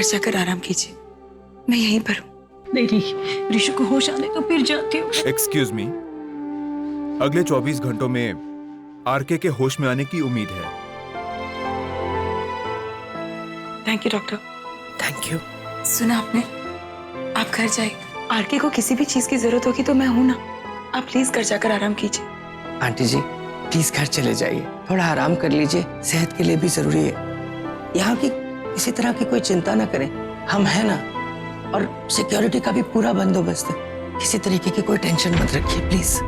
जाकर आराम कीजिए, मैं यहीं पर हूँ। नहीं, ऋषु को होश आने तो फिर जाती हूँ। एक्सक्यूज मी, अगले 24 घंटों में आरके के होश में आने की उम्मीद है। Thank you doctor. Thank you. सुना आपने? आप घर जाइए, आरके को किसी भी चीज की जरूरत होगी तो मैं हूं ना। आप प्लीज घर जाकर आराम कीजिए। आंटी जी प्लीज घर चले जाइए, थोड़ा आराम कर लीजिए, सेहत के लिए भी जरूरी है। यहाँ की किसी तरह की कोई चिंता ना करें, हम हैं ना, और सिक्योरिटी का भी पूरा बंदोबस्त है। किसी तरीके की कोई टेंशन मत रखिए प्लीज।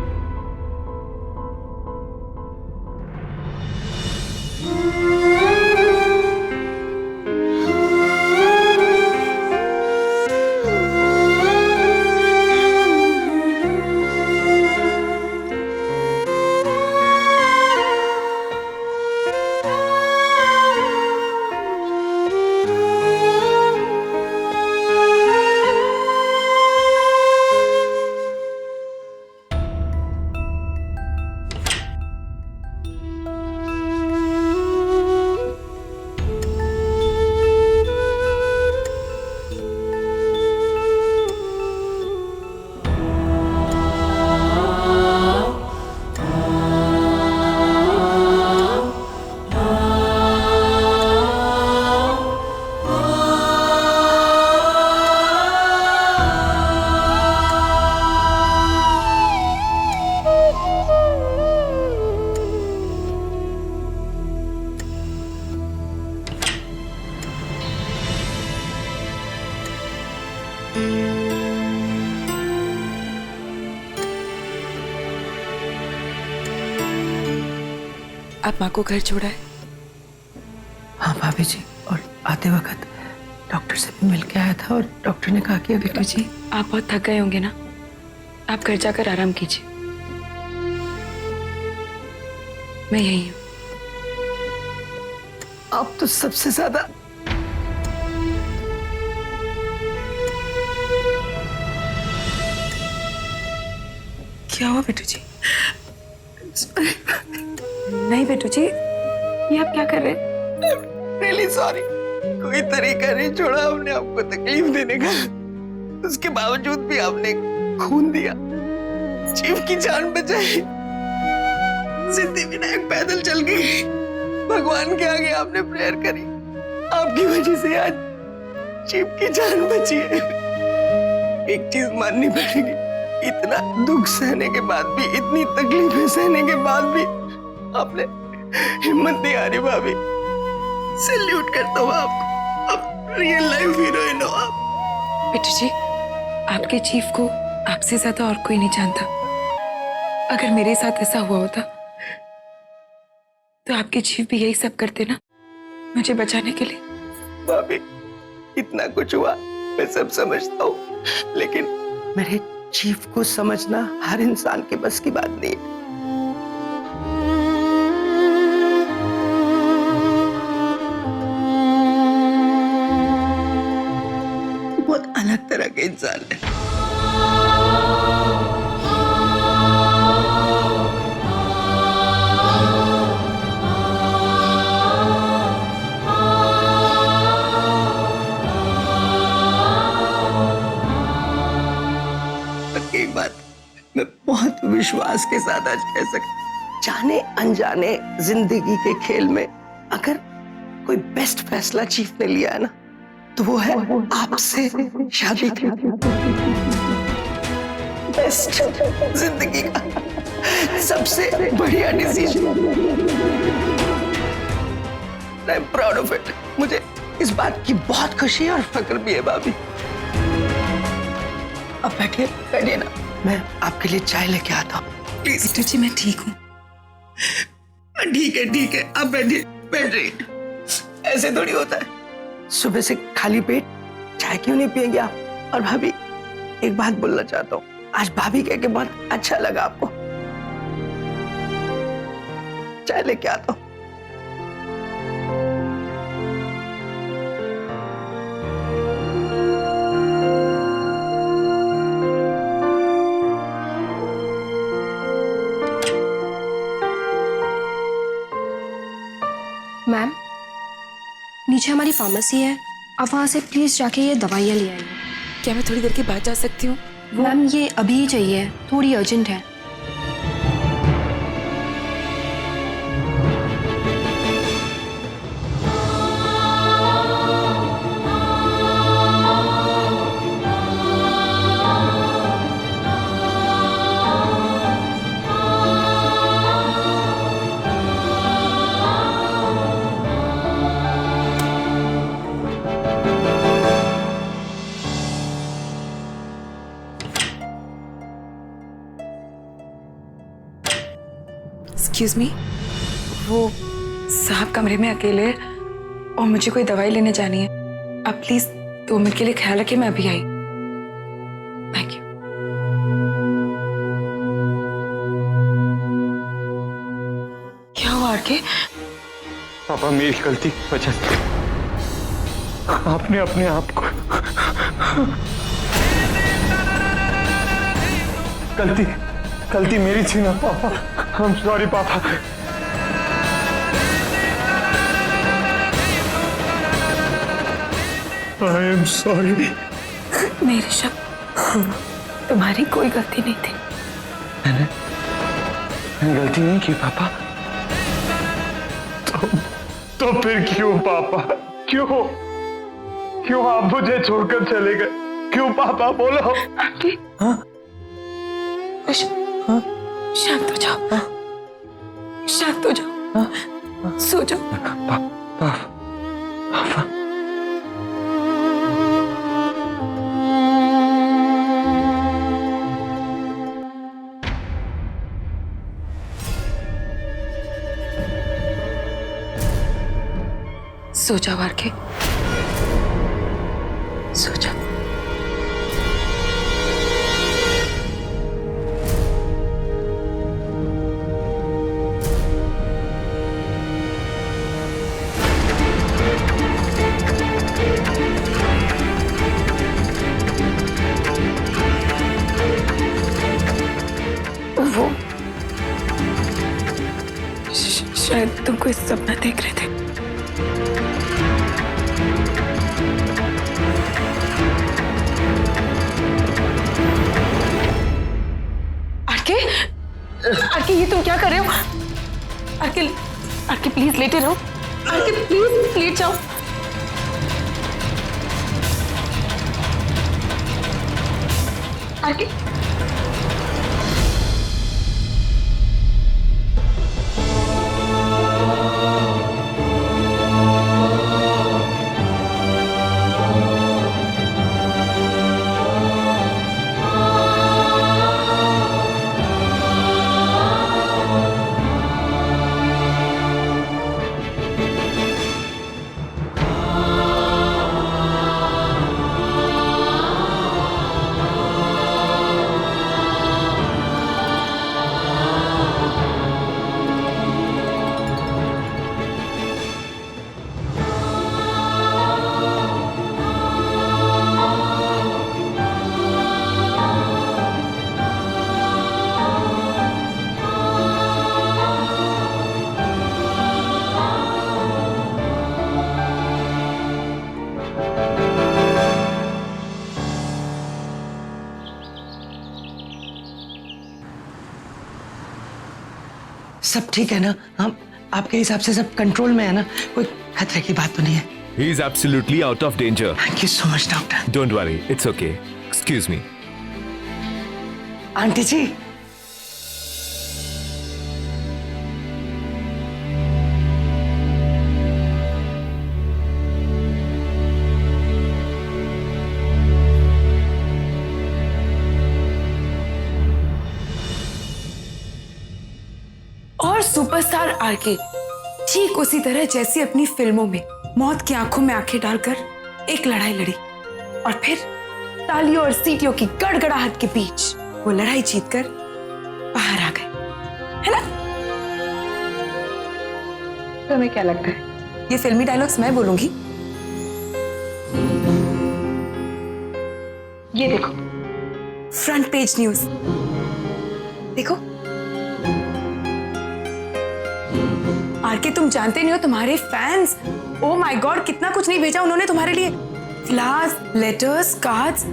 आप माँ को घर छोड़ा है? हाँ भाभी जी, और आते वक्त डॉक्टर से भी मिल के आया था और डॉक्टर ने कहा कि अभी बिट्टू जी, आप बहुत थक गए होंगे ना, आप घर जाकर आराम कीजिए, मैं यही हूँ। आप तो सबसे ज्यादा क्या हुआ बिट्टू जी? नहीं बिट्टू जी, ये आप क्या कर रहे हैं? रियली सॉरी, कोई तरीका नहीं छोड़ा हमने आपको तकलीफ देने का। उसके बावजूद भी आपने खून दिया, चीफ की जान बचाई, सिद्धिविनायक पैदल चल गई, भगवान के आगे आपने प्रेयर करी, आपकी वजह से आज चीफ की जान बची है। एक चीज माननी पड़ेगी, इतना दुख सहने के बाद भी, इतनी तकलीफें सहने के बाद भी आपने हिम्मत नहीं हारी भाभी। सैल्यूट करता हूँ आपको, आप रियल लाइफ हीरोइन हो आप। बिट्टू जी, आपके चीफ को आपसे ज्यादा और कोई नहीं जानता। अगर मेरे साथ ऐसा हुआ होता तो आपके चीफ भी यही सब करते ना, मुझे बचाने के लिए। भाभी इतना कुछ हुआ मैं सब समझता हूँ, लेकिन मेरे चीफ को समझना हर इंसान के बस की बात नहीं है। बहुत अलग तरह के इंसान है। एक बात मैं बहुत विश्वास के साथ आज कह सकता, जाने अनजाने जिंदगी के खेल में अगर कोई बेस्ट फैसला चीफ ने लिया है ना, तो वो है आपसे शादी की। बेस्ट जिंदगी का सबसे बढ़िया decision. I am proud of it. मुझे इस बात की बहुत खुशी है और फक्र भी है भाभी। अब बैठिए बैठिए ना, मैं आपके लिए चाय लेके आता हूँ प्लीज। बिट्टू जी मैं ठीक हूँ। ठीक है अब बैठिए, बैठिए। ऐसे थोड़ी होता है, सुबह से खाली पेट चाय क्यों नहीं पिएंगे आप? और भाभी एक बात बोलना चाहता हूँ, आज भाभी कह के बहुत अच्छा लगा आपको। चाय लेके आता हूँ। मैम, नीचे हमारी फार्मेसी है, आप वहाँ से प्लीज जाके ये दवाइयाँ ले आइए। क्या मैं थोड़ी देर के बाद जा सकती हूँ? मैम ये अभी ही चाहिए, थोड़ी अर्जेंट है। एक्सक्यूज मी, वो साहब कमरे में अकेले हैं और मुझे कोई दवाई लेने जानी है। आप प्लीज 2 मिनट के लिए ख्याल रखिए, मैं अभी आई। Thank you. क्या हुआ आरके? पापा मेरी गलती की वजह से आपने अपने आप को गलती मेरी थी ना पापा। I'm sorry पापा। I am sorry। नहीं ऋषभ, तुम्हारी कोई गलती नहीं थी। मैंने गलती नहीं की पापा। तो फिर क्यों पापा? क्यों आप मुझे छोड़कर चले गए? क्यों पापा बोलो? हाँ? शांत हो जाओ, शांत हो जाओ, सो जाओ। पापा सो जाओ आरके, सो जाओ। वो शायद तुम कोई सपना देख रहे थे। आरके ये तुम क्या कर रहे हो? आरके प्लीज लेटे रहो। आरके प्लीज लेट जाओ। आरके सब ठीक है ना? हम आपके हिसाब से सब कंट्रोल में है ना? कोई खतरे की बात तो नहीं है? He is absolutely out of danger. Thank you so much doctor. Don't worry, it's okay. Excuse me. Auntie ji, और सुपरस्टार आरके ठीक उसी तरह जैसी अपनी फिल्मों में मौत की आंखों में आंखें डालकर एक लड़ाई लड़ी और फिर तालियों और सीटियों की गड़गड़ाहट के बीच वो लड़ाई जीतकर बाहर आ गए, है ना? तुम्हें क्या लगता है ये फिल्मी डायलॉग्स मैं बोलूंगी? ये देखो फ्रंट पेज न्यूज, देखो। आरके तुम जानते नहीं हो तुम्हारे फैंस, ओ माय गॉड कितना कुछ नहीं भेजा उन्होंने तुम्हारे लिए। फ्लावर्स, लेटर्स, कार्ड्स,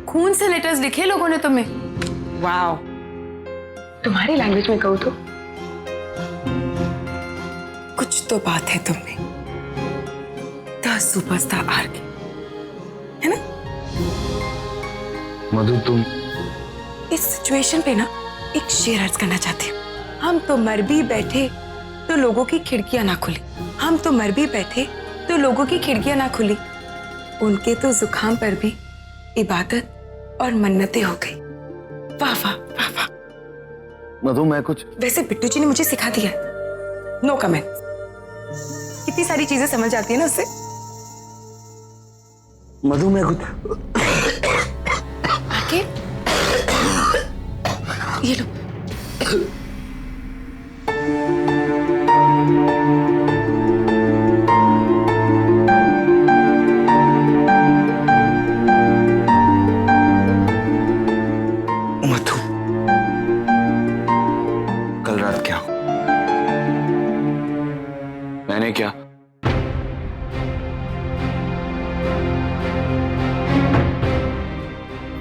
खून से लेटर्स लिखे लोगों ने तुम्हें। वाओ, तुम्हारी लैंग्वेज में कहूँ तो कुछ तो बात है तुम में। द सुपरस्टार आरके, है ना? मधु तुम इस सिचुएशन पे ना एक शेर अर्ज करना चाहती हूँ। हम तो मर भी बैठे तो लोगों की खिड़कियां ना खुली, हम तो मर भी बैठे तो लोगों की खिड़कियां ना खुली, उनके तो जुकाम पर भी इबादत और मन्नतें हो गई। वाह वाह वाह वाह। मधु मैं कुछ वैसे बिट्टू जी ने मुझे सिखा दिया है, नो कमेंट। कितनी सारी चीजें समझ आती है ना उससे। मधु मैं कुछ आके ये लो। मधु कल रात क्या हुआ? मैंने क्या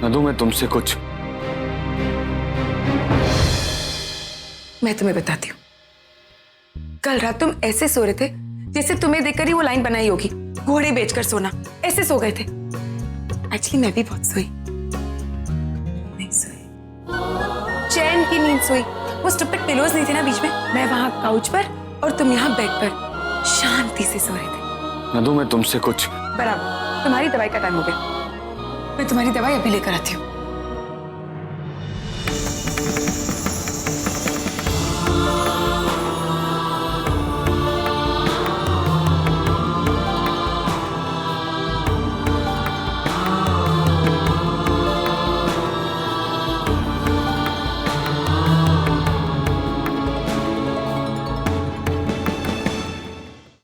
मधु मैं तुमसे कुछ मैं तुम्हें बताती हूँ। कल रात तुम ऐसे सो रहे थे जैसे तुम्हें देखकर ही वो लाइन बनाई होगी, घोड़े बेचकर सोना, ऐसे सो गए थे। एक्चुअली मैं भी बहुत सोई, नहीं सोई, चैन की नींद सोई। वो स्टूपिड पिलोज नहीं थे ना बीच में, मैं वहां काउच पर और तुम यहाँ बेड पर शांति से सो रहे थे। मधु मैं तुमसे कुछ बराबर। तुम्हारी दवाई का टाइम हो गया, मैं तुम्हारी दवाई अभी लेकर आती हूँ।